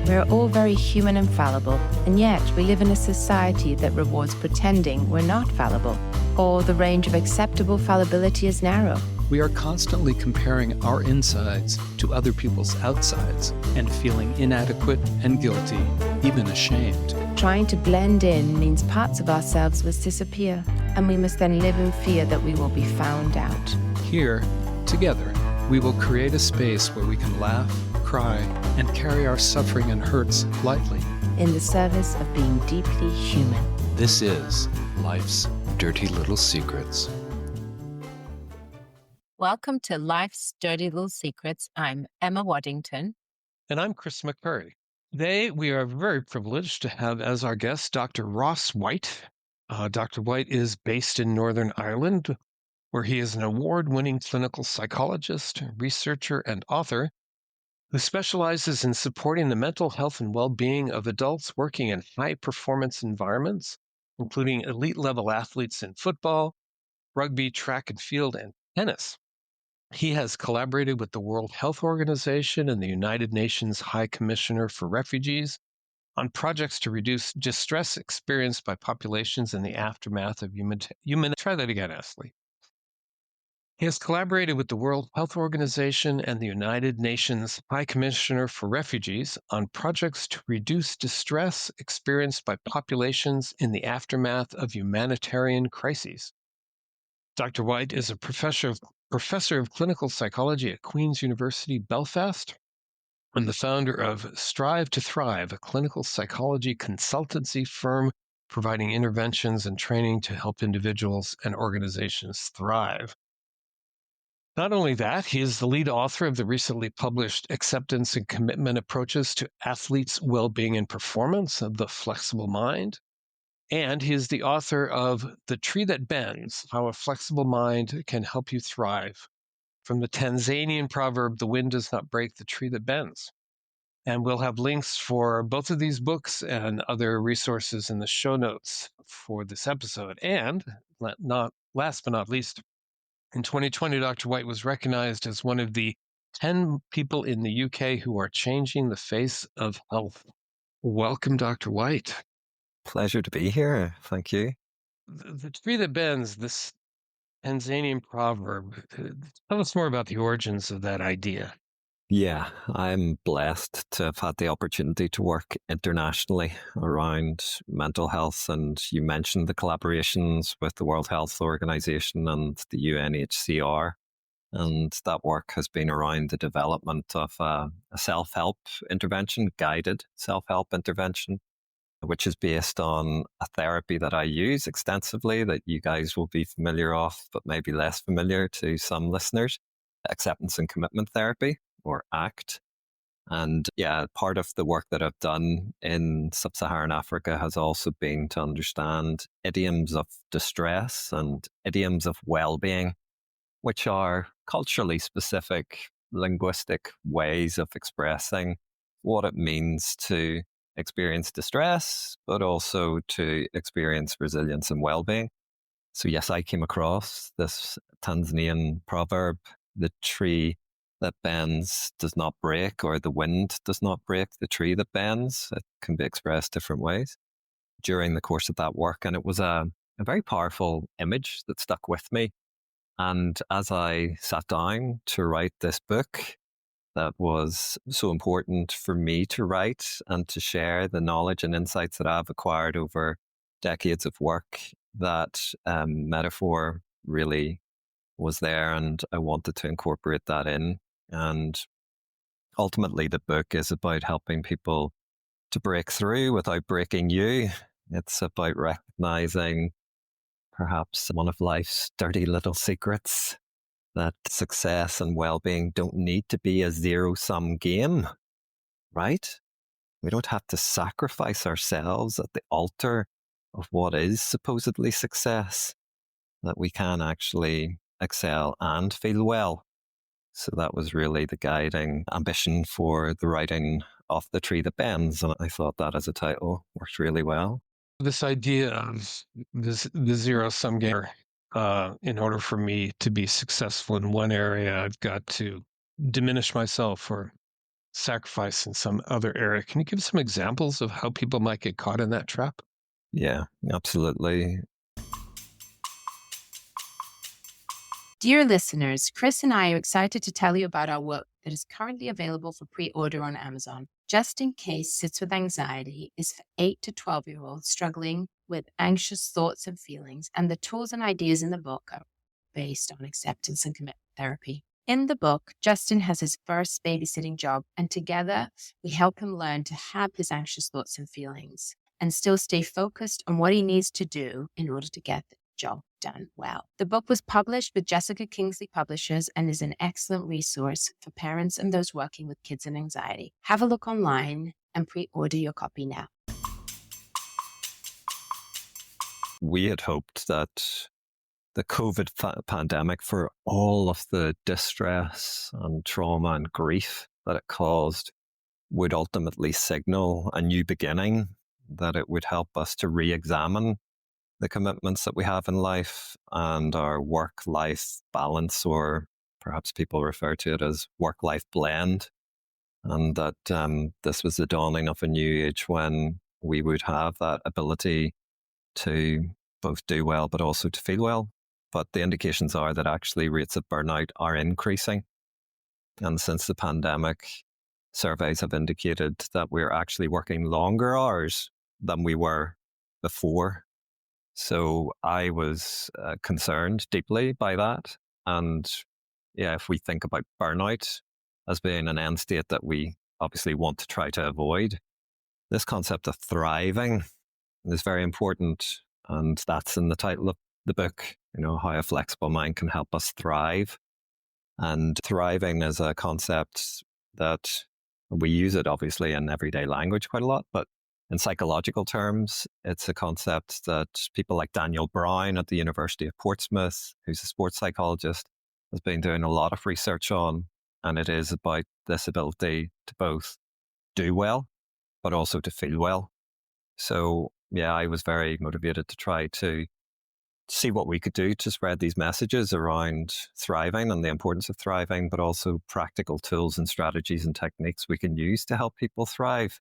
We're all very human and fallible, and yet we live in a society that rewards pretending we're not fallible, or the range of acceptable fallibility is narrow. We are constantly comparing our insides to other people's outsides and feeling inadequate and guilty, even ashamed. Trying to blend in means parts of ourselves must disappear, and we must then live in fear that we will be found out. Here, together, we will create a space where we can laugh, cry, and carry our suffering and hurts lightly. In the service of being deeply human. This is Life's Dirty Little Secrets. Welcome to Life's Dirty Little Secrets. I'm Emma Waddington. And I'm Chris McCurry. Today, we are very privileged to have as our guest Dr. Ross White. Dr. White is based in Northern Ireland, where he is an award-winning clinical psychologist, researcher, and author who specializes in supporting the mental health and well-being of adults working in high-performance environments, including elite-level athletes in football, rugby, track and field, and tennis. He has collaborated with the World Health Organization and the United Nations High Commissioner for Refugees on projects to reduce distress experienced by populations in the aftermath of Try that again, Ashley. He has collaborated with the World Health Organization and the United Nations High Commissioner for Refugees on projects to reduce distress experienced by populations in the aftermath of humanitarian crises. Dr. White is a professor of clinical psychology at Queen's University, Belfast, and the founder of Strive to Thrive, a clinical psychology consultancy firm providing interventions and training to help individuals and organizations thrive. Not only that, he is the lead author of the recently published Acceptance and Commitment Approaches to Athletes' Well-Being and Performance of the Flexible Mind. And he is the author of The Tree That Bends, How a Flexible Mind Can Help You Thrive, from the Tanzanian proverb, the wind does not break the tree that bends. And we'll have links for both of these books and other resources in the show notes for this episode. And last but not least, in 2020, Dr. White was recognized as one of the 10 people in the UK who are changing the face of health. Welcome, Dr. White. Pleasure to be here. Thank you. The tree that bends, this Tanzanian proverb. Tell us more about the origins of that idea. Yeah, I'm blessed to have had the opportunity to work internationally around mental health. And you mentioned the collaborations with the World Health Organization and the UNHCR. And that work has been around the development of a self-help intervention, guided self-help intervention, which is based on a therapy that I use extensively that you guys will be familiar of, but maybe less familiar to some listeners, acceptance and commitment therapy, or ACT. And yeah, part of the work that I've done in sub-Saharan Africa has also been to understand idioms of distress and idioms of well-being, which are culturally specific linguistic ways of expressing what it means to experience distress, but also to experience resilience and well-being. So yes, I came across this Tanzanian proverb, the tree that bends does not break, or the wind does not break the tree that bends. It can be expressed different ways during the course of that work. And it was a very powerful image that stuck with me. And as I sat down to write this book, that was so important for me to write and to share the knowledge and insights that I've acquired over decades of work, that metaphor really was there, and I wanted to incorporate that in. And ultimately, the book is about helping people to break through without breaking you. It's about recognizing perhaps one of life's dirty little secrets, that success and well-being don't need to be a zero-sum game, right? We don't have to sacrifice ourselves at the altar of what is supposedly success, that we can actually excel and feel well. So that was really the guiding ambition for the writing of The Tree That Bends, and I thought that as a title worked really well. This idea of the zero-sum game, in order for me to be successful in one area, I've got to diminish myself or sacrifice in some other area. Can you give some examples of how people might get caught in that trap? Yeah, absolutely. Dear listeners, Chris and I are excited to tell you about our work that is currently available for pre-order on Amazon. Just in Case Sits with Anxiety is for 8 to 12-year-olds struggling with anxious thoughts and feelings, and the tools and ideas in the book are based on acceptance and commitment therapy. In the book, Justin has his first babysitting job, and together we help him learn to have his anxious thoughts and feelings and still stay focused on what he needs to do in order to get the job done well. The book was published with Jessica Kingsley Publishers and is an excellent resource for parents and those working with kids and anxiety. Have a look online and pre-order your copy now. We had hoped that the COVID pandemic, for all of the distress and trauma and grief that it caused, would ultimately signal a new beginning, that it would help us to re-examine the commitments that we have in life and our work-life balance, or perhaps people refer to it as work-life blend, and that this was the dawning of a new age when we would have that ability to both do well but also to feel well. But the indications are that actually rates of burnout are increasing. And since the pandemic, surveys have indicated that we're actually working longer hours than we were before. So I was concerned deeply by that. And yeah, if we think about burnout as being an end state that we obviously want to try to avoid, this concept of thriving is very important. And that's in the title of the book, how a flexible mind can help us thrive. And thriving is a concept that we use it obviously in everyday language quite a lot, but in psychological terms, it's a concept that people like Daniel Brown at the University of Portsmouth, who's a sports psychologist, has been doing a lot of research on. And it is about this ability to both do well, but also to feel well. So yeah, I was very motivated to try to see what we could do to spread these messages around thriving and the importance of thriving, but also practical tools and strategies and techniques we can use to help people thrive.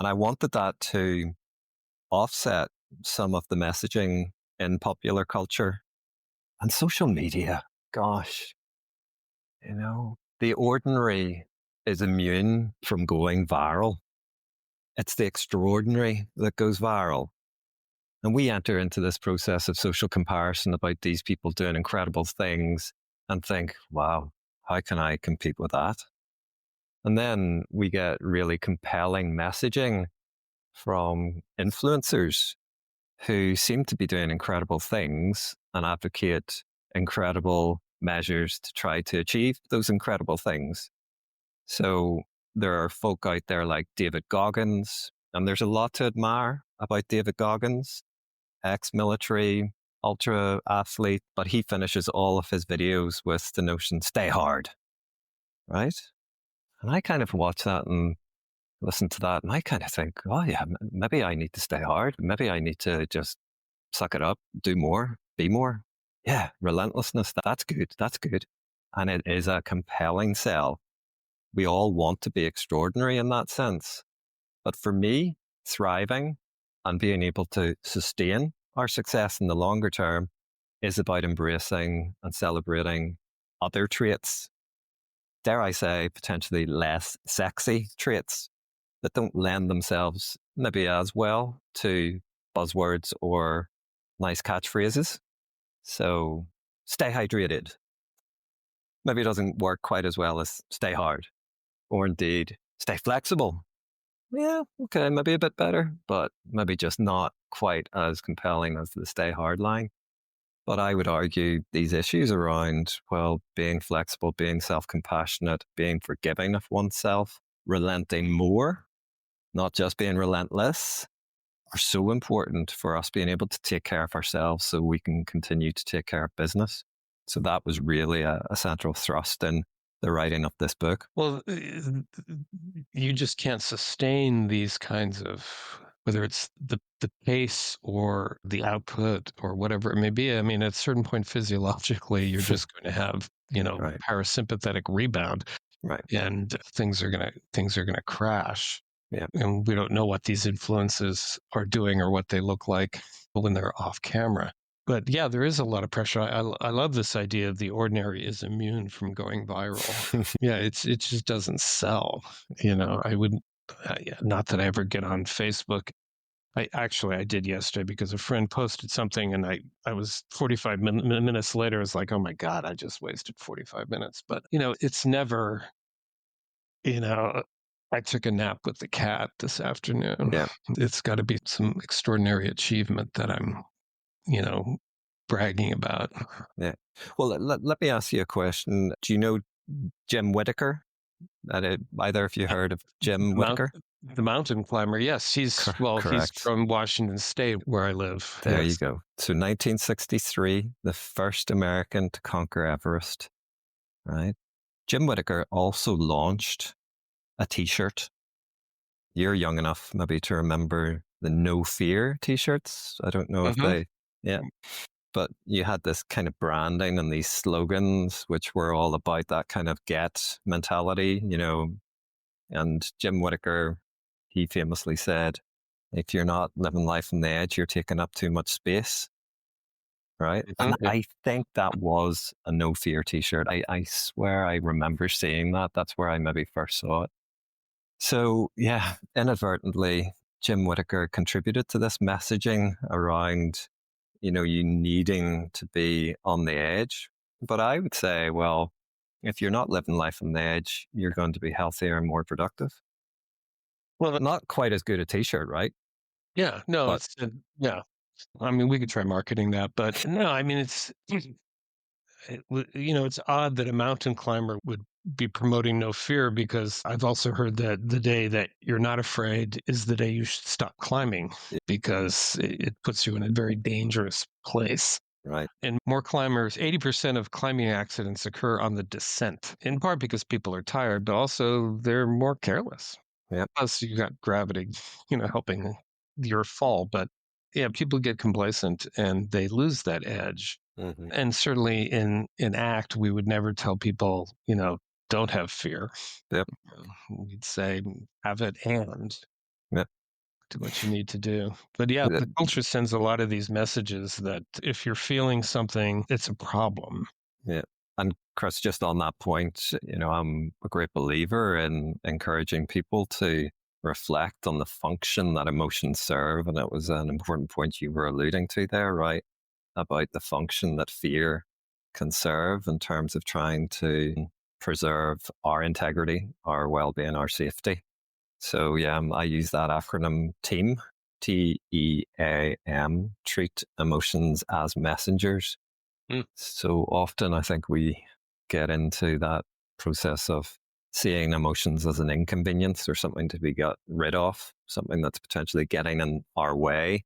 And I wanted that to offset some of the messaging in popular culture and social media. Gosh, the ordinary is immune from going viral. It's the extraordinary that goes viral. And we enter into this process of social comparison about these people doing incredible things and think, wow, how can I compete with that? And then we get really compelling messaging from influencers who seem to be doing incredible things and advocate incredible measures to try to achieve those incredible things. So there are folk out there like David Goggins, and there's a lot to admire about David Goggins, ex-military, ultra athlete, but he finishes all of his videos with the notion, stay hard, right? And I kind of watch that and listen to that, and I kind of think, oh yeah, maybe I need to stay hard. Maybe I need to just suck it up, do more, be more. Yeah, relentlessness, that's good. That's good. And it is a compelling sell. We all want to be extraordinary in that sense. But for me, thriving and being able to sustain our success in the longer term is about embracing and celebrating other traits, dare I say, potentially less sexy traits that don't lend themselves maybe as well to buzzwords or nice catchphrases. So stay hydrated. Maybe it doesn't work quite as well as stay hard, or indeed stay flexible. Yeah, okay, maybe a bit better, but maybe just not quite as compelling as the stay hard line. But I would argue these issues around, well, being flexible, being self-compassionate, being forgiving of oneself, relenting more, not just being relentless, are so important for us being able to take care of ourselves so we can continue to take care of business. So that was really a central thrust in the writing of this book. Well, you just can't sustain these kinds of, whether it's the pace or the output or whatever it may be. I mean, at a certain point physiologically, you're just going to have, Right. parasympathetic rebound. Right. and things are gonna crash. Yeah. And we don't know what these influences are doing or what they look like when they're off camera. But yeah, there is a lot of pressure. I love this idea of the ordinary is immune from going viral. Yeah, it just doesn't sell. I wouldn't. Yeah, not that I ever get on Facebook. I did yesterday because a friend posted something, and I was 45 minutes later. I was like, oh my god, I just wasted 45 minutes. But it's never. You know, I took a nap with the cat this afternoon. Yeah. It's got to be some extraordinary achievement that I'm, you know, bragging about. Yeah. Well, let me ask you a question. Do you know Jim Whittaker? Either of you heard of Jim The, mount, Whittaker? the mountain climber, yes, he's Correct. from Washington State where I live. There you Yes. go. So 1963, the first American to conquer Everest, right? Jim Whittaker also launched a T-shirt. You're young enough maybe to remember the No Fear T-shirts. I don't know if Mm-hmm. yeah. But you had this kind of branding and these slogans, which were all about that kind of get mentality, And Jim Whittaker, he famously said, if you're not living life on the edge, you're taking up too much space. Right. And Mm-hmm. I think that was a No Fear T-shirt. I swear I remember seeing that. That's where I maybe first saw it. So yeah, inadvertently, Jim Whittaker contributed to this messaging around, you needing to be on the edge. But I would say, well, if you're not living life on the edge, you're going to be healthier and more productive. Well, Not quite as good a T-shirt, right? yeah, no, But yeah. I mean, we could try marketing that, but no, I mean, it's odd that a mountain climber would be promoting no fear, because I've also heard that the day that you're not afraid is the day you should stop climbing, because it puts you in a very dangerous place. right, And more climbers, 80% of climbing accidents occur on the descent, in part because people are tired, but also they're more careless. yeah, Plus, you got gravity, helping your fall. But yeah, people get complacent and they lose that edge. mm-hmm. And certainly in ACT, we would never tell people, don't have fear. Yep, We'd say, have it and yep, do what you need to do. But yeah, the culture sends a lot of these messages that if you're feeling something, it's a problem. yeah. And Chris, just on that point, I'm a great believer in encouraging people to reflect on the function that emotions serve. And it was an important point you were alluding to there, right? About the function that fear can serve in terms of trying to preserve our integrity, our well-being, our safety. So yeah, I use that acronym TEAM, TEAM, treat emotions as messengers. Mm. So often I think we get into that process of seeing emotions as an inconvenience or something to be got rid of, something that's potentially getting in our way.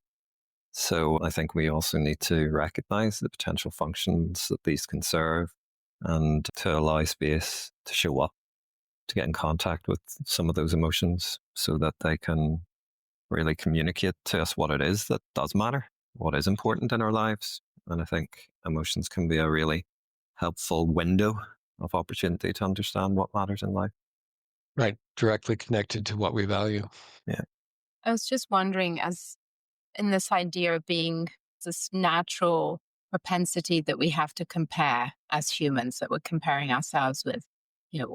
So I think we also need to recognize the potential functions that these can serve and to allow space to show up, to get in contact with some of those emotions so that they can really communicate to us what it is that does matter, what is important in our lives. And I think emotions can be a really helpful window of opportunity to understand what matters in life. Right. Directly connected to what we value. Yeah. I was just wondering, as in this idea of being this natural propensity that we have to compare as humans, that we're comparing ourselves with.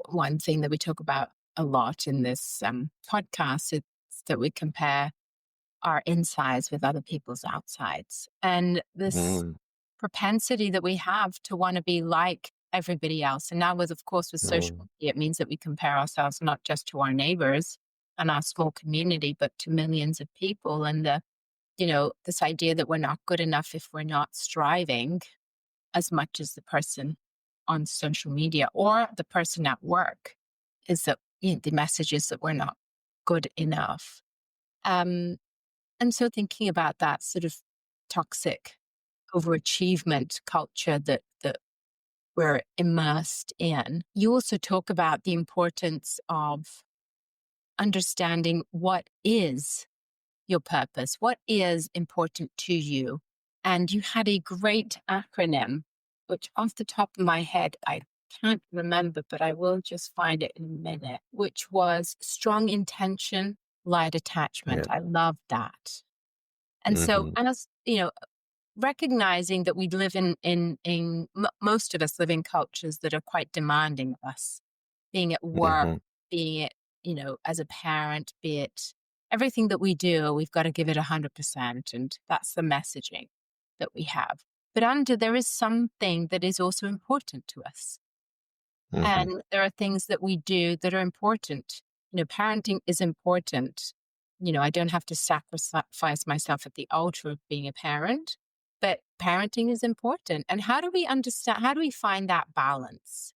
One thing that we talk about a lot in this podcast is that we compare our insides with other people's outsides. And this propensity that we have to want to be like everybody else. And now of course, with social media, it means that we compare ourselves not just to our neighbors and our small community, but to millions of people. And this idea that we're not good enough if we're not striving as much as the person on social media or the person at work, is that the message is that we're not good enough. And so thinking about that sort of toxic overachievement culture that we're immersed in, you also talk about the importance of understanding what is your purpose, what is important to you. And you had a great acronym, which off the top of my head, I can't remember, but I will just find it in a minute, which was strong intention, light attachment. Yeah. I love that. And so, Mm-hmm. as you know, recognizing that we live most of us live in cultures that are quite demanding of us, being at work, Mm-hmm. being it, as a parent, be it everything that we do, we've got to give it 100%. And that's the messaging that we have. But there is something that is also important to us. Mm-hmm. And there are things that we do that are important. Parenting is important. I don't have to sacrifice myself at the altar of being a parent, but parenting is important. And how do we find that balance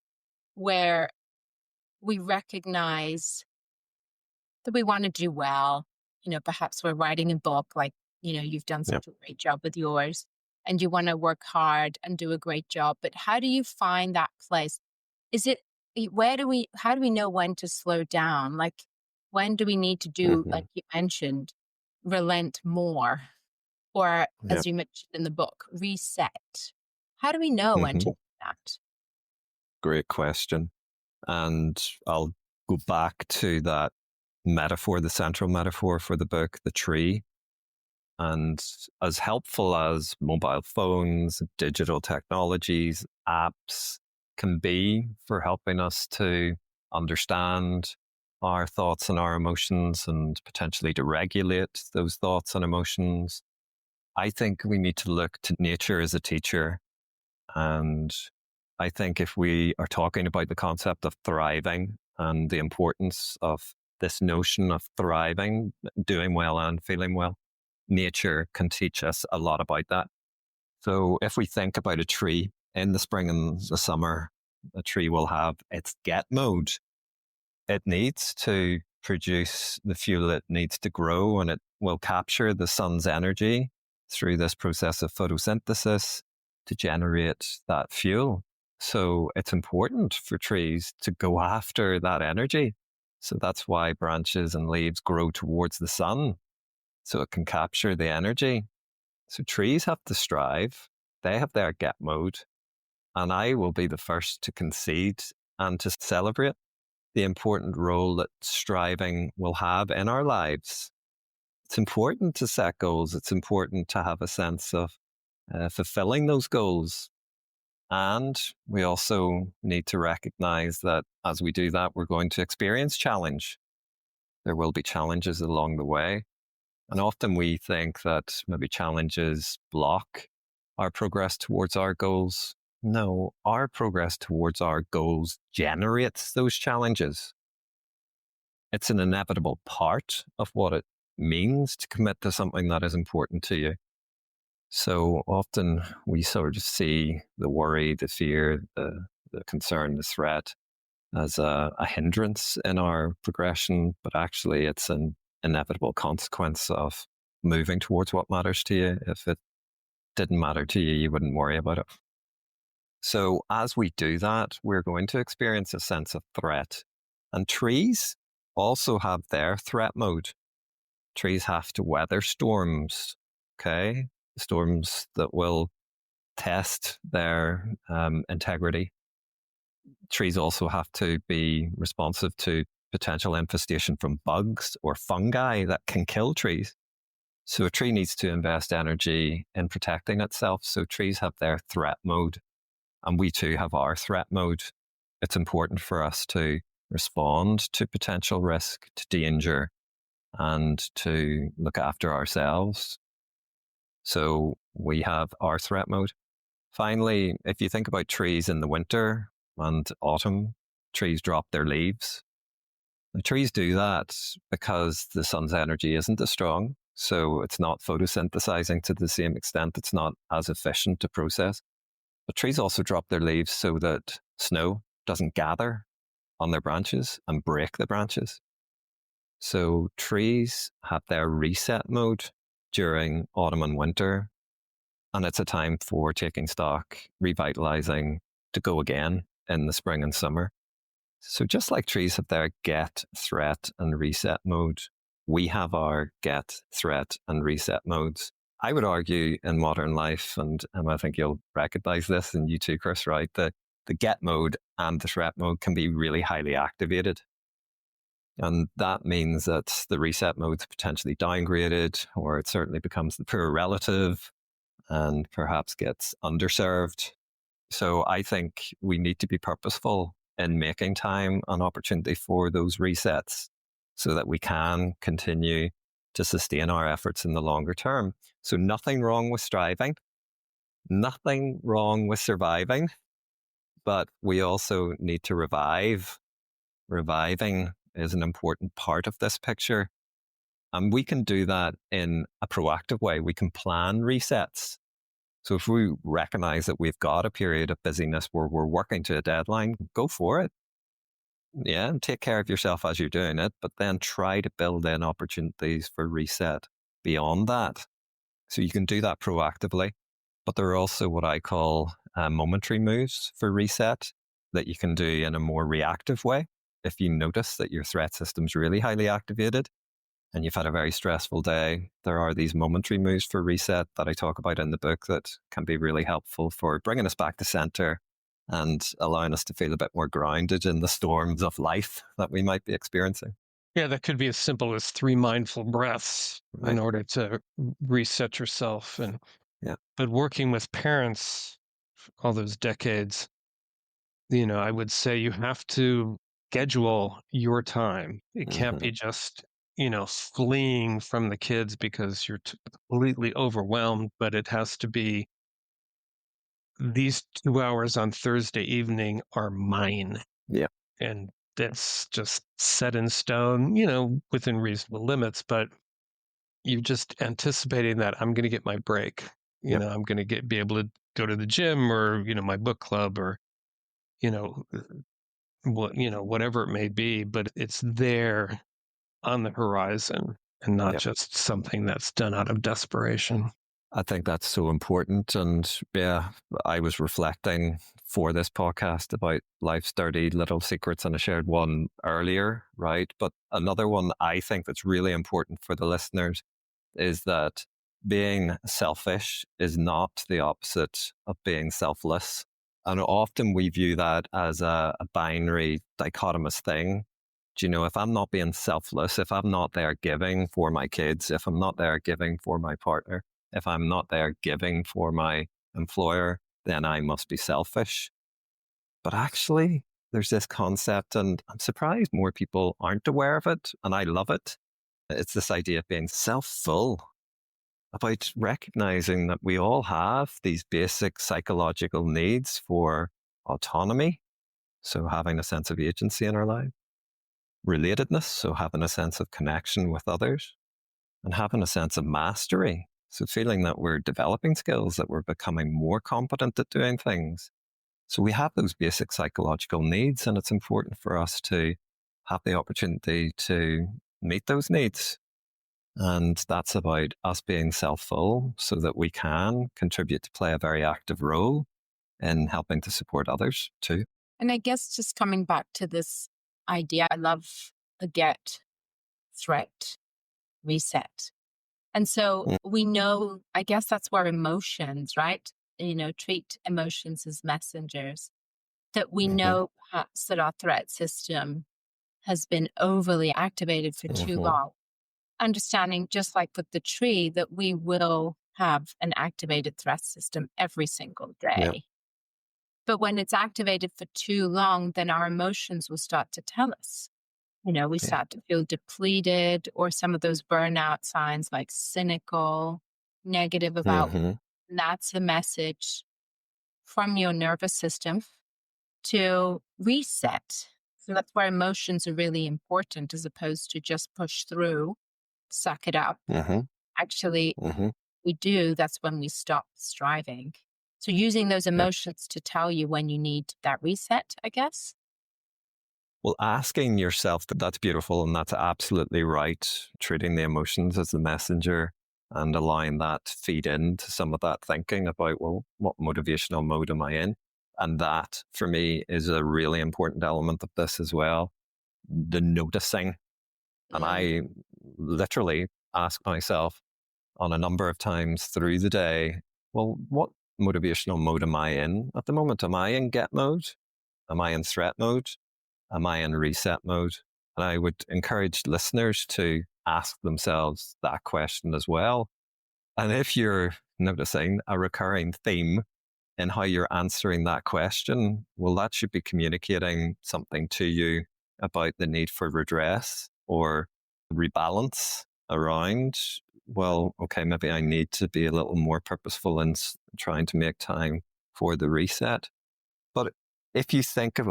where we recognize that we want to do well? Perhaps we're writing a book like, you've done Yeah. such a great job with yours, and you want to work hard and do a great job. But how do you find that place? How do we know when to slow down? Like, when do we need to do, Mm-hmm. like you mentioned, relent more? Or, Yeah. as you mentioned in the book, reset? How do we know when to Mm-hmm. do that? Great question. And I'll go back to that metaphor, the central metaphor for the book, the tree. And as helpful as mobile phones, digital technologies, apps can be for helping us to understand our thoughts and our emotions and potentially to regulate those thoughts and emotions, I think we need to look to nature as a teacher. And I think if we are talking about the concept of thriving and the importance of this notion of thriving, doing well and feeling well, nature can teach us a lot about that. So if we think about a tree in the spring and the summer, a tree will have its get mode. It needs to produce the fuel it needs to grow, and it will capture the sun's energy through this process of photosynthesis to generate that fuel. So it's important for trees to go after that energy. So that's why branches and leaves grow towards the sun, so it can capture the energy. So trees have to strive. They have their get mode. And I will be the first to concede and to celebrate the important role that striving will have in our lives. It's important to set goals. It's important to have a sense of fulfilling those goals. And we also need to recognize that as we do that, we're going to experience challenge. There will be challenges along the way. And often we think that maybe challenges block our progress towards our goals. No, our progress towards our goals generates those challenges. It's an inevitable part of what it means to commit to something that is important to you. So often we sort of see the worry, the fear, the concern, the threat as a hindrance in our progression, but actually it's an inevitable consequence of moving towards what matters to you. If it didn't matter to you, you wouldn't worry about it. So as we do that, we're going to experience a sense of threat. And trees also have their threat mode. Trees have to weather storms, okay? Storms that will test their integrity. Trees also have to be responsive to potential infestation from bugs or fungi that can kill trees. So a tree needs to invest energy in protecting itself. So trees have their threat mode, and we too have our threat mode. It's important for us to respond to potential risk, to danger, and to look after ourselves. So we have our threat mode. Finally, if you think about trees in the winter and autumn, trees drop their leaves. The trees do that because the sun's energy isn't as strong. So it's not photosynthesizing to the same extent. It's not as efficient to process. But trees also drop their leaves so that snow doesn't gather on their branches and break the branches. So trees have their reset mode during autumn and winter. And it's a time for taking stock, revitalizing, to go again in the spring and summer. So just like trees have their get, threat, and reset mode, we have our get, threat, and reset modes. I would argue in modern life, and I think you'll recognize this, and you too, Chris, right, that the get mode and the threat mode can be really highly activated. And that means that the reset mode is potentially downgraded, or it certainly becomes the poor relative and perhaps gets underserved. So I think we need to be purposeful in making time and opportunity for those resets so that we can continue to sustain our efforts in the longer term. So nothing wrong with striving, nothing wrong with surviving, but we also need to revive. Reviving is an important part of this picture. And we can do that in a proactive way. We can plan resets. So if we recognize that we've got a period of busyness where we're working to a deadline, go for it. Yeah, and take care of yourself as you're doing it, but then try to build in opportunities for reset beyond that. So you can do that proactively. But there are also what I call momentary moves for reset that you can do in a more reactive way. If you notice that your threat system's really highly activated and you've had a very stressful day, there are these momentary moves for reset that I talk about in the book that can be really helpful for bringing us back to center and allowing us to feel a bit more grounded in the storms of life that we might be experiencing. Yeah, that could be as simple as 3 mindful breaths Right. in order to reset yourself. But working with parents all those decades, I would say you have to schedule your time. It can't be just, fleeing from the kids because you're completely overwhelmed, but it has to be these 2 hours on Thursday evening are mine. Yeah. And that's just set in stone, within reasonable limits, but you're just anticipating that I'm going to get my break. I'm going to be able to go to the gym or, my book club or, you know, whatever it may be, but it's there on the horizon and not just something that's done out of desperation. I think that's so important. And yeah, I was reflecting for this podcast about life's dirty little secrets, and I shared one earlier, right? But another one I think that's really important for the listeners is that being selfish is not the opposite of being selfless. And often we view that as a binary, dichotomous thing. If I'm not being selfless, if I'm not there giving for my kids, if I'm not there giving for my partner, if I'm not there giving for my employer, then I must be selfish. But actually, there's this concept, and I'm surprised more people aren't aware of it, and I love it. It's this idea of being self-full, about recognizing that we all have these basic psychological needs for autonomy, so having a sense of agency in our life, relatedness, so having a sense of connection with others, and having a sense of mastery, so feeling that we're developing skills, that we're becoming more competent at doing things. So we have those basic psychological needs, and it's important for us to have the opportunity to meet those needs. And that's about us being self-full so that we can contribute to play a very active role in helping to support others too. And I guess just coming back to this idea, I love the get, threat, reset. And so we know, I guess that's where emotions, right? Treat emotions as messengers. That we know perhaps that our threat system has been overly activated for too long. Understanding, just like with the tree, that we will have an activated threat system every single day. Yeah. But when it's activated for too long, then our emotions will start to tell us. We start to feel depleted, or some of those burnout signs like cynical, negative about. And that's a message from your nervous system to reset. So that's where emotions are really important, as opposed to just push through, suck it up. Actually, we do. That's when we stop striving. So using those emotions to tell you when you need that reset, I guess. Well, asking yourself that's beautiful, and that's absolutely right. Treating the emotions as the messenger and allowing that to feed into some of that thinking about, well, what motivational mode am I in? And that, for me, is a really important element of this as well. The noticing. And I literally ask myself on a number of times through the day, well, what motivational mode am I in at the moment? Am I in get mode? Am I in threat mode? Am I in reset mode? And I would encourage listeners to ask themselves that question as well. And if you're noticing a recurring theme in how you're answering that question, well, that should be communicating something to you about the need for redress or rebalance around, well, okay, maybe I need to be a little more purposeful in trying to make time for the reset. But if you think of,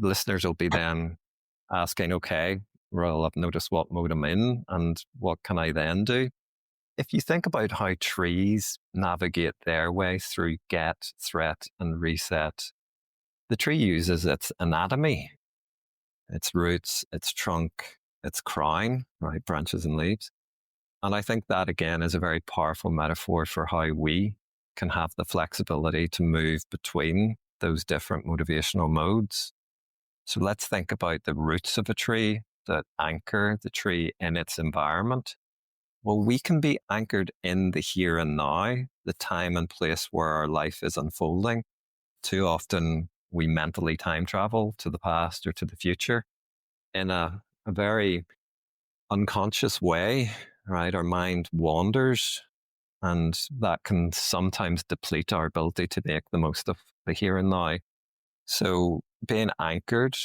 listeners will be then asking, okay, well, I've noticed what mode I'm in and what can I then do? If you think about how trees navigate their way through get, threat, and reset, the tree uses its anatomy, its roots, its trunk, its crown, right, branches and leaves. And I think that again is a very powerful metaphor for how we can have the flexibility to move between those different motivational modes. So let's think about the roots of a tree that anchor the tree in its environment. Well, we can be anchored in the here and now, the time and place where our life is unfolding. Too often we mentally time travel to the past or to the future in a very unconscious way, right? Our mind wanders, and that can sometimes deplete our ability to make the most of the here and now. So being anchored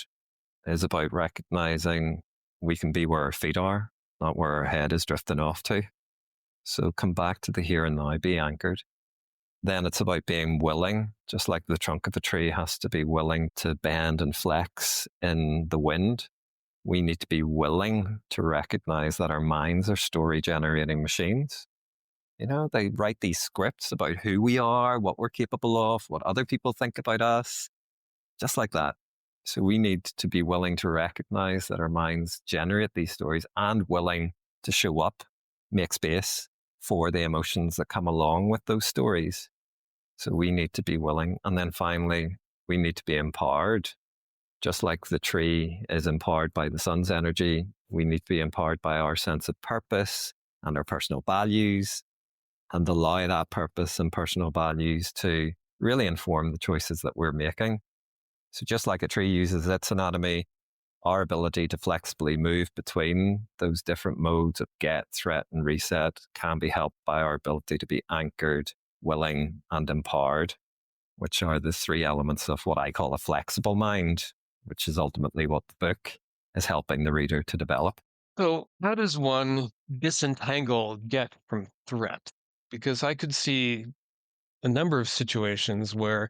is about recognizing we can be where our feet are, not where our head is drifting off to. So come back to the here and now, be anchored. Then it's about being willing, just like the trunk of a tree has to be willing to bend and flex in the wind. We need to be willing to recognize that our minds are story generating machines. You know, they write these scripts about who we are, what we're capable of, what other people think about us, just like that. So we need to be willing to recognize that our minds generate these stories and willing to show up, make space for the emotions that come along with those stories. So we need to be willing. And then finally, we need to be empowered. Just like the tree is empowered by the sun's energy, we need to be empowered by our sense of purpose and our personal values, and allow that purpose and personal values to really inform the choices that we're making. So just like a tree uses its anatomy, our ability to flexibly move between those different modes of get, threat, and reset can be helped by our ability to be anchored, willing, and empowered, which are the three elements of what I call a flexible mind, which is ultimately what the book is helping the reader to develop. So how does one disentangle get from threat? Because I could see a number of situations where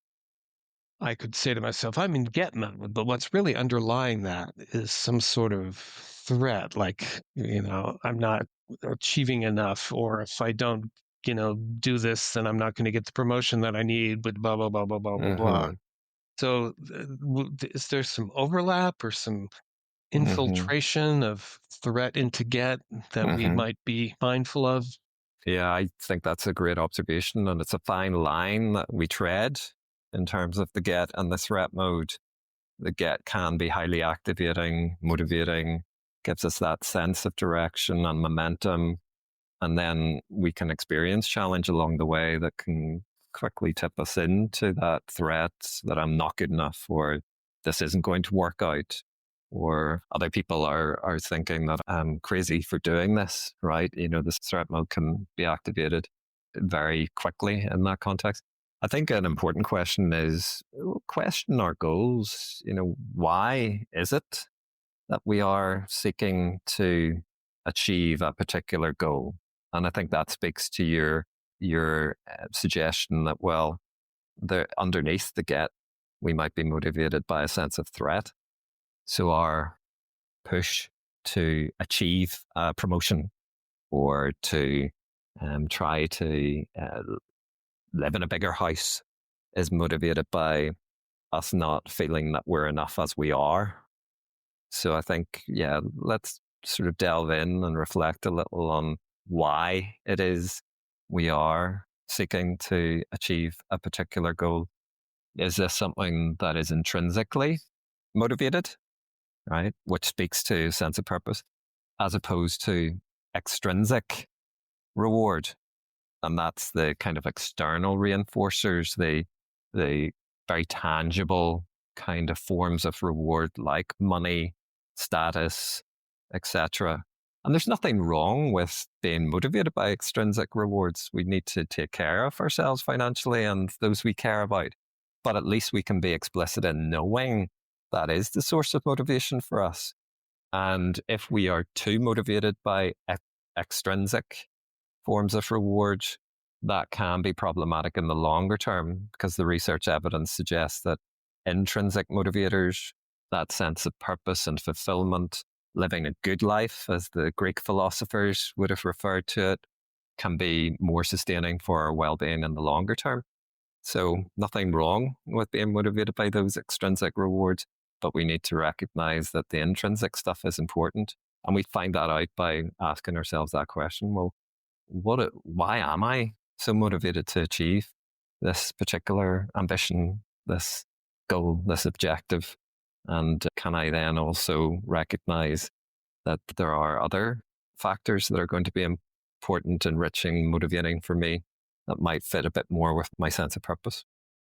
I could say to myself, I'm in get mode, but what's really underlying that is some sort of threat, like, I'm not achieving enough, or if I don't, do this, then I'm not going to get the promotion that I need, but blah, blah, blah, blah, blah, blah, blah. So is there some overlap or some infiltration of threat into get that we might be mindful of? Yeah, I think that's a great observation. And it's a fine line that we tread in terms of the get and the threat mode. The get can be highly activating, motivating, gives us that sense of direction and momentum. And then we can experience challenge along the way that can quickly tip us into that threat that I'm not good enough, or this isn't going to work out, or other people are thinking that I'm crazy for doing this, right? This threat mode can be activated very quickly in that context. I think an important question is question our goals. Why is it that we are seeking to achieve a particular goal? And I think that speaks to your suggestion that, well, underneath the get, we might be motivated by a sense of threat. So our push to achieve a promotion or to try to live in a bigger house is motivated by us not feeling that we're enough as we are. So I think, let's sort of delve in and reflect a little on why it is we are seeking to achieve a particular goal. Is this something that is intrinsically motivated, right? Which speaks to a sense of purpose, as opposed to extrinsic reward, And that's the kind of external reinforcers, the very tangible kind of forms of reward like money, status, etc. And there's nothing wrong with being motivated by extrinsic rewards. We need to take care of ourselves financially and those we care about. But at least we can be explicit in knowing that is the source of motivation for us. And if we are too motivated by extrinsic forms of reward, that can be problematic in the longer term because the research evidence suggests that intrinsic motivators, that sense of purpose and fulfillment, living a good life, as the Greek philosophers would have referred to it, can be more sustaining for our well-being in the longer term. So nothing wrong with being motivated by those extrinsic rewards, but we need to recognize that the intrinsic stuff is important. And we find that out by asking ourselves that question. Well, why am I so motivated to achieve this particular ambition, this goal, this objective? And can I then also recognize that there are other factors that are going to be important, enriching, motivating for me that might fit a bit more with my sense of purpose?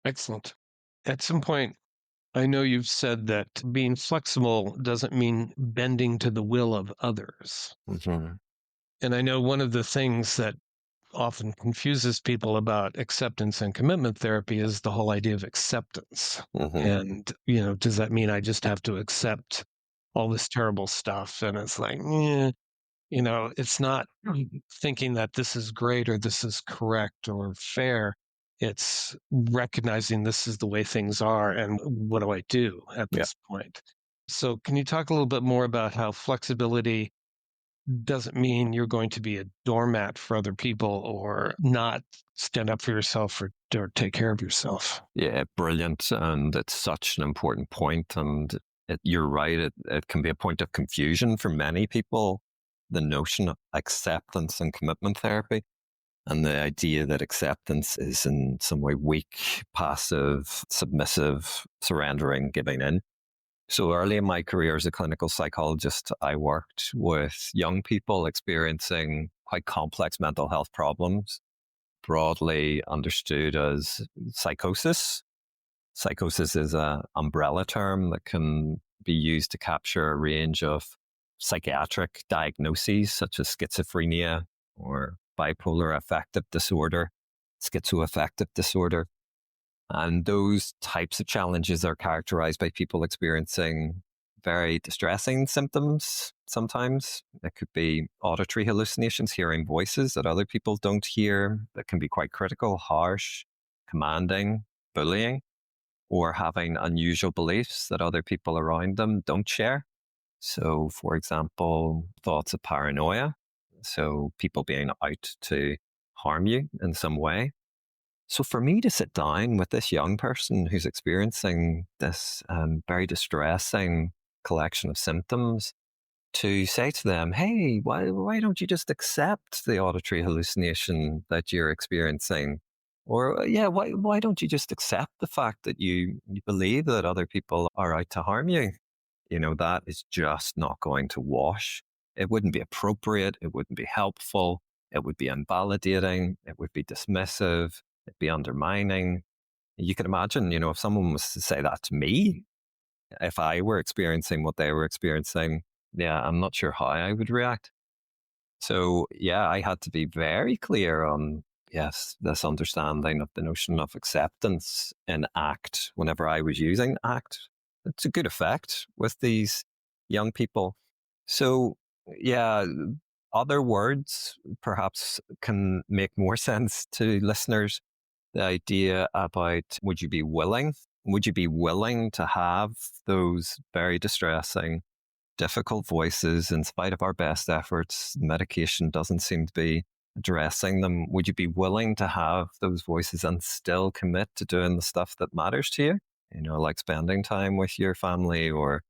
Excellent. At some point, I know you've said that being flexible doesn't mean bending to the will of others. Mm-hmm. And I know one of the things that often confuses people about acceptance and commitment therapy is the whole idea of acceptance. Mm-hmm. And, does that mean I just have to accept all this terrible stuff? And it's like, it's not thinking that this is great or this is correct or fair. It's recognizing this is the way things are and what do I do at this point? So can you talk a little bit more about how flexibility doesn't mean you're going to be a doormat for other people or not stand up for yourself or take care of yourself? Yeah, brilliant. And it's such an important point. And you're right, it can be a point of confusion for many people, the notion of acceptance and commitment therapy, and the idea that acceptance is in some way weak, passive, submissive, surrendering, giving in. So early in my career as a clinical psychologist, I worked with young people experiencing quite complex mental health problems, broadly understood as psychosis. Psychosis is an umbrella term that can be used to capture a range of psychiatric diagnoses such as schizophrenia or bipolar affective disorder, schizoaffective disorder. And those types of challenges are characterized by people experiencing very distressing symptoms sometimes. It could be auditory hallucinations, hearing voices that other people don't hear, that can be quite critical, harsh, commanding, bullying, or having unusual beliefs that other people around them don't share. So, for example, thoughts of paranoia. So people being out to harm you in some way. So for me to sit down with this young person who's experiencing this very distressing collection of symptoms, to say to them, hey, why don't you just accept the auditory hallucination that you're experiencing? Or, why don't you just accept the fact that you believe that other people are out to harm you? That is just not going to wash. It wouldn't be appropriate. It wouldn't be helpful. It would be invalidating. It would be dismissive. It'd be undermining. You can imagine, if someone was to say that to me, if I were experiencing what they were experiencing, I'm not sure how I would react. So, I had to be very clear on, this understanding of the notion of acceptance in ACT whenever I was using ACT. It's a good effect with these young people. So, other words perhaps can make more sense to listeners. The idea about would you be willing to have those very distressing, difficult voices in spite of our best efforts? Medication doesn't seem to be addressing them. Would you be willing to have those voices and still commit to doing the stuff that matters to you? Like spending time with your family or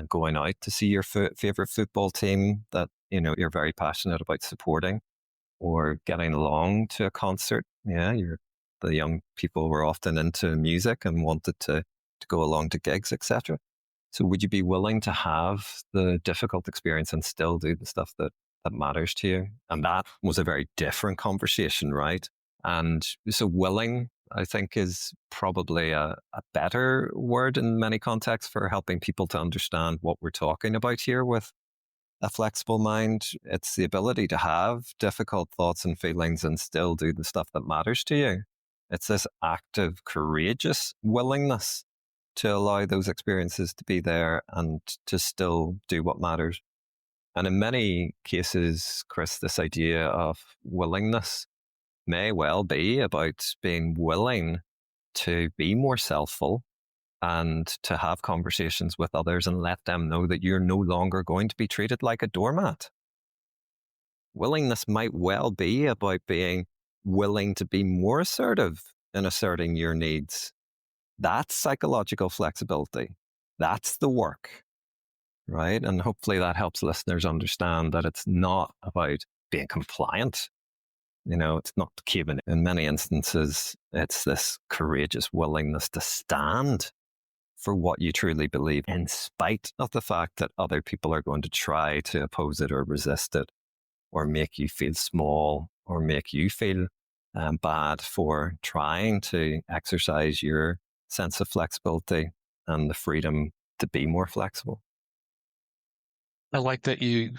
going out to see your favorite football team that, you're very passionate about supporting, or getting along to a concert. The young people were often into music and wanted to go along to gigs, etc. So would you be willing to have the difficult experience and still do the stuff that that matters to you. And that was a very different conversation, right? And so willing, I think, is probably a better word in many contexts for helping people to understand what we're talking about here with a flexible mind. It's the ability to have difficult thoughts and feelings and still do the stuff that matters to you. It's this active, courageous willingness to allow those experiences to be there and to still do what matters. And in many cases, Chris, this idea of willingness may well be about being willing to be more selfful and to have conversations with others and let them know that you're no longer going to be treated like a doormat. Willingness might well be about being willing to be more assertive in asserting your needs. That's psychological flexibility. That's the work, right? And hopefully that helps listeners understand that it's not about being compliant. It's not caving. In many instances, it's this courageous willingness to stand for what you truly believe, in spite of the fact that other people are going to try to oppose it or resist it, or make you feel small, or make you feel bad for trying to exercise your sense of flexibility and the freedom to be more flexible. I like that you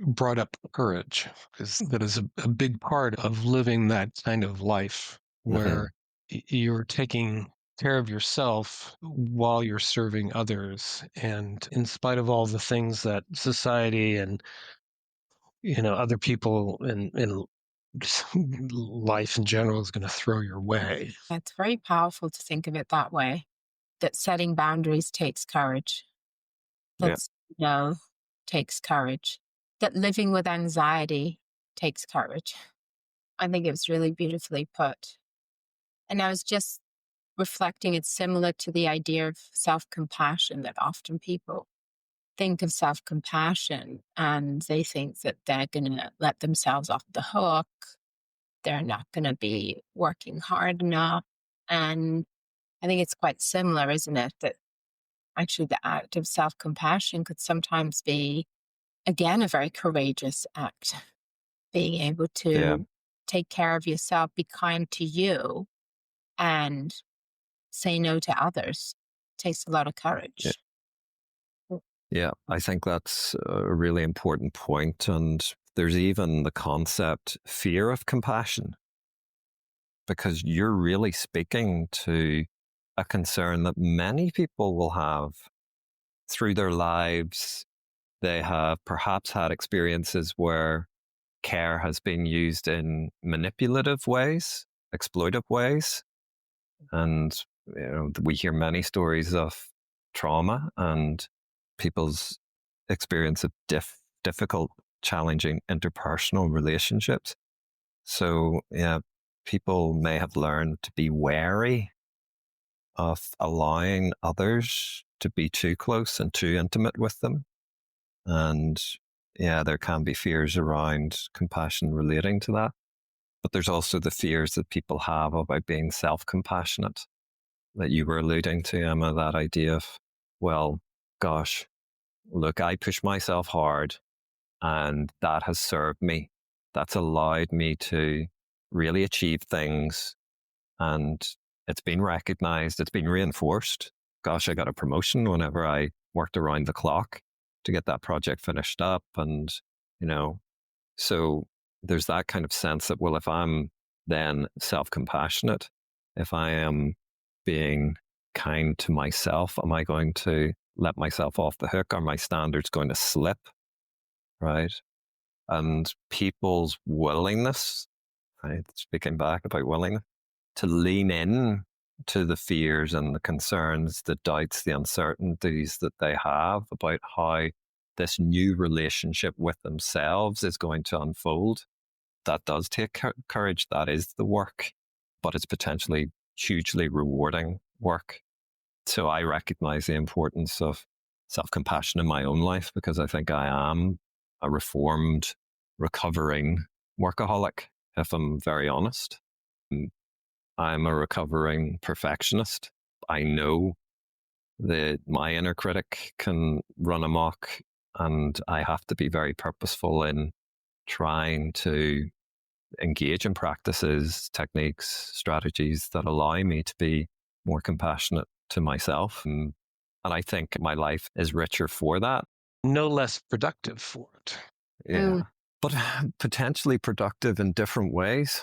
brought up courage, because that is a big part of living that kind of life where you're taking care of yourself while you're serving others. And in spite of all the things that society and, other people in just life in general is going to throw your way. It's very powerful to think of it that way, that setting boundaries takes courage. That takes courage. That living with anxiety takes courage. I think it was really beautifully put. And I was just reflecting, it's similar to the idea of self-compassion, that often people think of self-compassion and they think that they're going to let themselves off the hook. They're not going to be working hard enough. And I think it's quite similar, isn't it? That actually the act of self-compassion could sometimes be, again, a very courageous act. Being able to take care of yourself, be kind to you, and say no to others. Takes a lot of courage. Yeah, I think that's a really important point. And there's even the concept fear of compassion, because you're really speaking to a concern that many people will have through their lives. They have perhaps had experiences where care has been used in manipulative ways, exploitive ways. And we hear many stories of trauma and people's experience of difficult, challenging interpersonal relationships. So, people may have learned to be wary of allowing others to be too close and too intimate with them. And there can be fears around compassion relating to that. But there's also the fears that people have about being self-compassionate that you were alluding to, Emma, that idea of, well, gosh, look, I push myself hard and that has served me. That's allowed me to really achieve things, and it's been recognized, it's been reinforced. Gosh, I got a promotion whenever I worked around the clock to get that project finished up. And, so there's that kind of sense that, well, if I'm then self-compassionate, if I am being kind to myself, am I going to let myself off the hook? Are my standards going to slip? Right? And people's willingness, right? Speaking back about willingness, to lean in to the fears and the concerns, the doubts, the uncertainties that they have about how this new relationship with themselves is going to unfold. That does take courage. That is the work, but it's potentially hugely rewarding work. So I recognize the importance of self-compassion in my own life, because I think I am a reformed, recovering workaholic, if I'm very honest. I'm a recovering perfectionist. I know that my inner critic can run amok, and I have to be very purposeful in trying to engage in practices, techniques, strategies that allow me to be more compassionate to myself. And I think my life is richer for that. No less productive for it. Yeah. But potentially productive in different ways.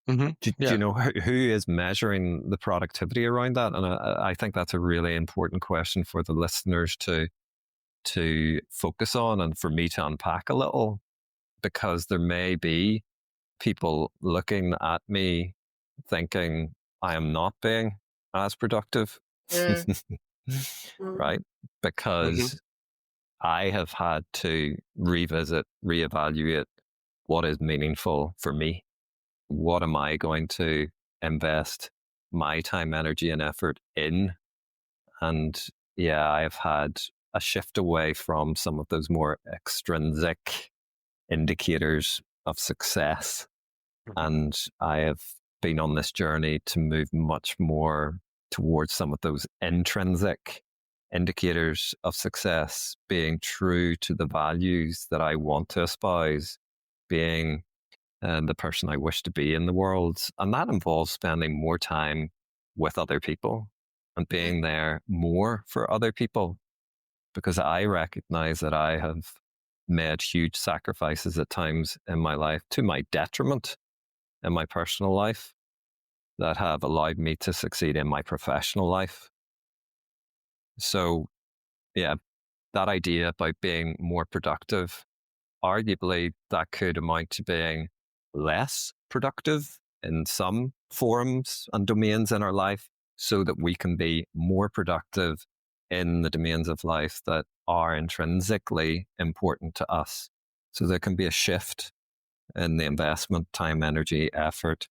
Mm-hmm. Do you know who is measuring the productivity around that? And I think that's a really important question for the listeners to focus on and for me to unpack a little, because there may be people looking at me thinking I am not being as productive, right? Because I have had to revisit, reevaluate what is meaningful for me. What am I going to invest my time, energy, and effort in? And yeah, I've had a shift away from some of those more extrinsic indicators of success. And I have been on this journey to move much more towards some of those intrinsic indicators of success, being true to the values that I want to espouse, being the person I wish to be in the world. And that involves spending more time with other people and being there more for other people, because I recognize that I have made huge sacrifices at times in my life to my detriment in my personal life that have allowed me to succeed in my professional life. So, yeah, that idea about being more productive, arguably that could amount to being less productive in some forums and domains in our life so that we can be more productive in the domains of life that are intrinsically important to us. So there can be a shift in the investment, time, energy, effort,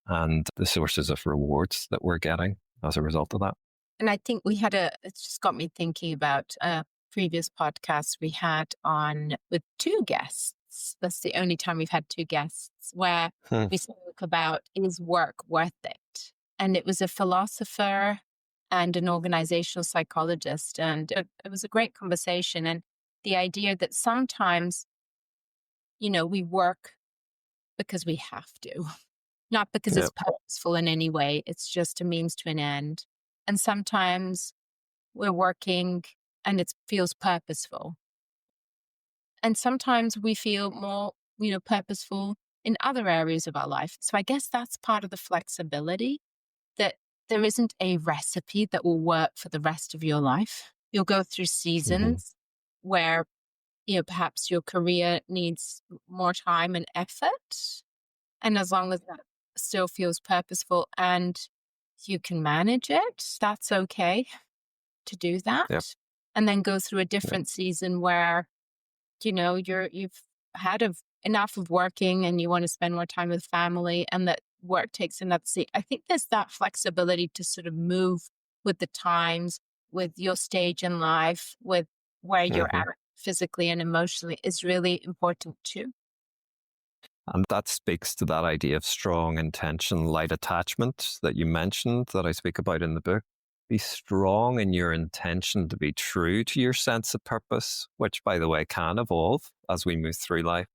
and the sources of rewards that we're getting as a result of that. And I think it's just got me thinking about a previous podcast we had on with two guests. That's the only time we've had two guests where we spoke about, is work worth it? And it was a philosopher and an organizational psychologist. And it was a great conversation. And the idea that sometimes, we work because we have to, not because it's purposeful in any way. It's just a means to an end. And sometimes we're working and it feels purposeful. And sometimes we feel more, purposeful in other areas of our life. So I guess that's part of the flexibility, that there isn't a recipe that will work for the rest of your life. You'll go through seasons where, perhaps your career needs more time and effort. And as long as that still feels purposeful and you can manage it, that's okay to do that. Yep. And then go through a different season where, you've had enough of working and you want to spend more time with family, and that work takes another seat. I think there's that flexibility to sort of move with the times, with your stage in life, with where you're at physically and emotionally is really important too. And that speaks to that idea of strong intention, light attachment that you mentioned, that I speak about in the book. Be strong in your intention to be true to your sense of purpose, which, by the way, can evolve as we move through life.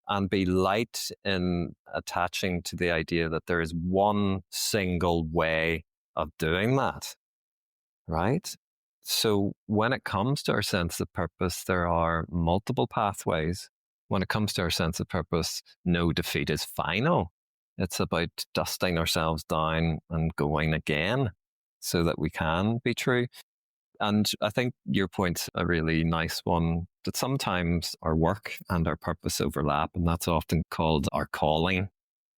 And be light in attaching to the idea that there is one single way of doing that, right? So when it comes to our sense of purpose, there are multiple pathways. When it comes to our sense of purpose, no defeat is final. It's about dusting ourselves down and going again so that we can be true. And I think your point's a really nice one, that sometimes our work and our purpose overlap, and that's often called our calling.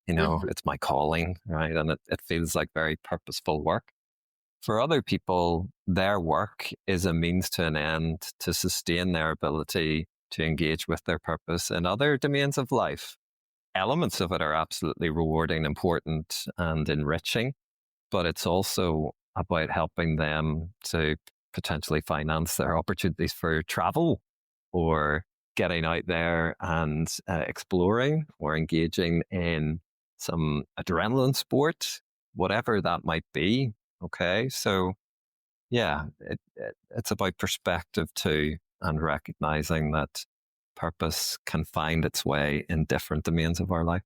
It's my calling, right? And it feels like very purposeful work. For other people, their work is a means to an end to sustain their ability to engage with their purpose in other domains of life. Elements of it are absolutely rewarding, important, and enriching, but it's also about helping them to potentially finance their opportunities for travel or getting out there and exploring or engaging in some adrenaline sport, whatever that might be. Okay. So yeah, it's about perspective too, and recognizing that purpose can find its way in different domains of our life.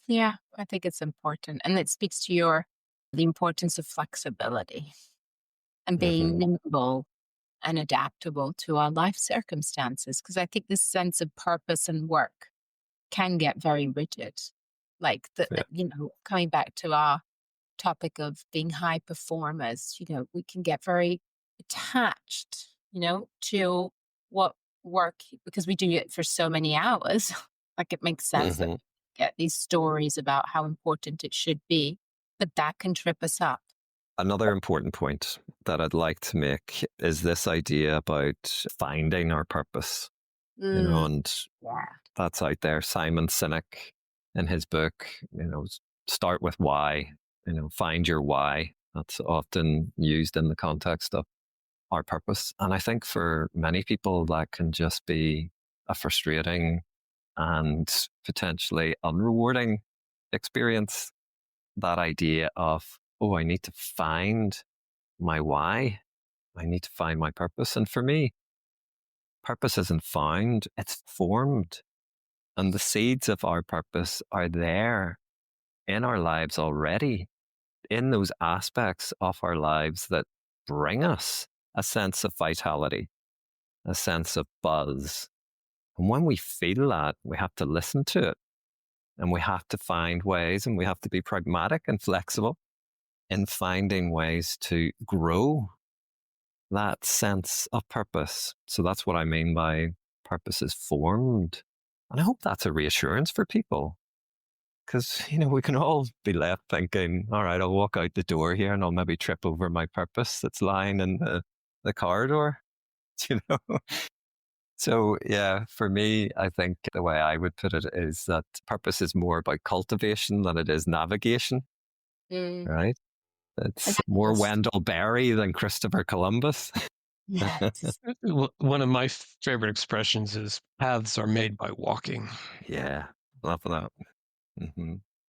Yeah, I think it's important. And it speaks to the importance of flexibility and being nimble and adaptable to our life circumstances. Because I think this sense of purpose and work can get very rigid. Like, Yeah. coming back to our topic of being high performers, we can get very attached, to what work, because we do it for so many hours. Like, it makes sense that we get these stories about how important it should be, but that can trip us up. Another important point that I'd like to make is this idea about finding our purpose, and Yeah. that's out there. Simon Sinek, in his book, start with why, find your why. That's often used in the context of our purpose. And I think for many people, that can just be a frustrating and potentially unrewarding experience. That idea of, I need to find my why. I need to find my purpose. And for me, purpose isn't found, it's formed. And the seeds of our purpose are there in our lives already, in those aspects of our lives that bring us a sense of vitality, a sense of buzz. And when we feel that, we have to listen to it, and we have to find ways, and we have to be pragmatic and flexible in finding ways to grow that sense of purpose. So that's what I mean by purpose is formed. And I hope that's a reassurance for people. Because, we can all be left thinking, all right, I'll walk out the door here and I'll maybe trip over my purpose that's lying in the corridor, So, yeah, for me, I think the way I would put it is that purpose is more about cultivation than it is navigation, right? It's more Wendell Berry than Christopher Columbus. Yes. One of my favorite expressions is paths are made by walking. Yeah, love that.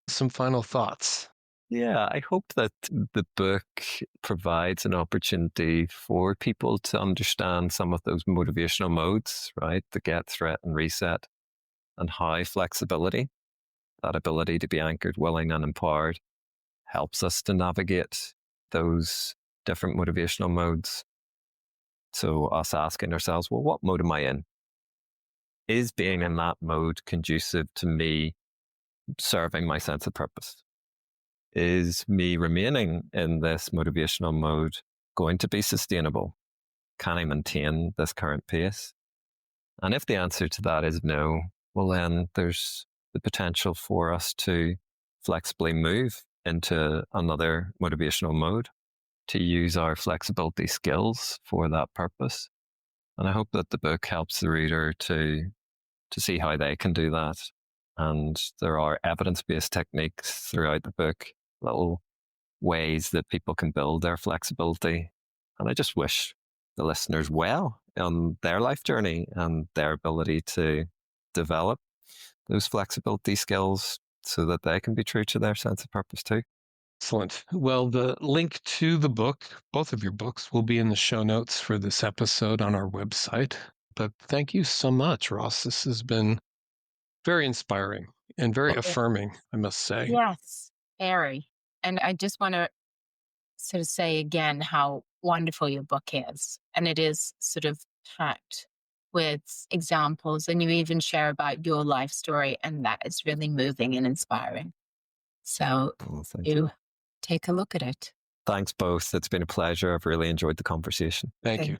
Some final thoughts. Yeah, I hope that the book provides an opportunity for people to understand some of those motivational modes, right? The get, threat, and reset, and how flexibility, that ability to be anchored, willing, and empowered, helps us to navigate those different motivational modes. So us asking ourselves, well, what mode am I in? Is being in that mode conducive to me serving my sense of purpose? Is me remaining in this motivational mode going to be sustainable? Can I maintain this current pace? And if the answer to that is no, well, then there's the potential for us to flexibly move into another motivational mode, to use our flexibility skills for that purpose. And I hope that the book helps the reader to see how they can do that. And there are evidence-based techniques throughout the book, little ways that people can build their flexibility. And I just wish the listeners well on their life journey and their ability to develop those flexibility skills so that they can be true to their sense of purpose too. Excellent. Well, the link to the book, both of your books, will be in the show notes for this episode on our website. But thank you so much, Ross. This has been very inspiring and very affirming, I must say. Yes, very. And I just want to sort of say again how wonderful your book is. And it is sort of packed with examples. And you even share about your life story. And that is really moving and inspiring. So you take a look at it. Thanks both. It's been a pleasure. I've really enjoyed the conversation. Thank you.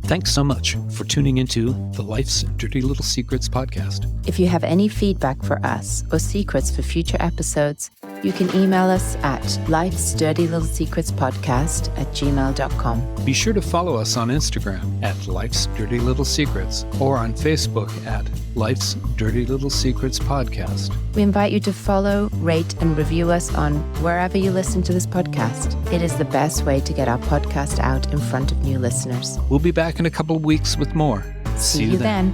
Thanks so much for tuning into the Life's Dirty Little Secrets podcast. If you have any feedback for us or secrets for future episodes, you can email us at lifesdirtylittlesecretspodcast@gmail.com. Be sure to follow us on Instagram at Life's Dirty Little Secrets or on Facebook at Life's Dirty Little Secrets Podcast. We invite you to follow, rate, and review us on wherever you listen to this podcast. It is the best way to get our podcast out in front of new listeners. We'll be back in a couple of weeks with more. See you then.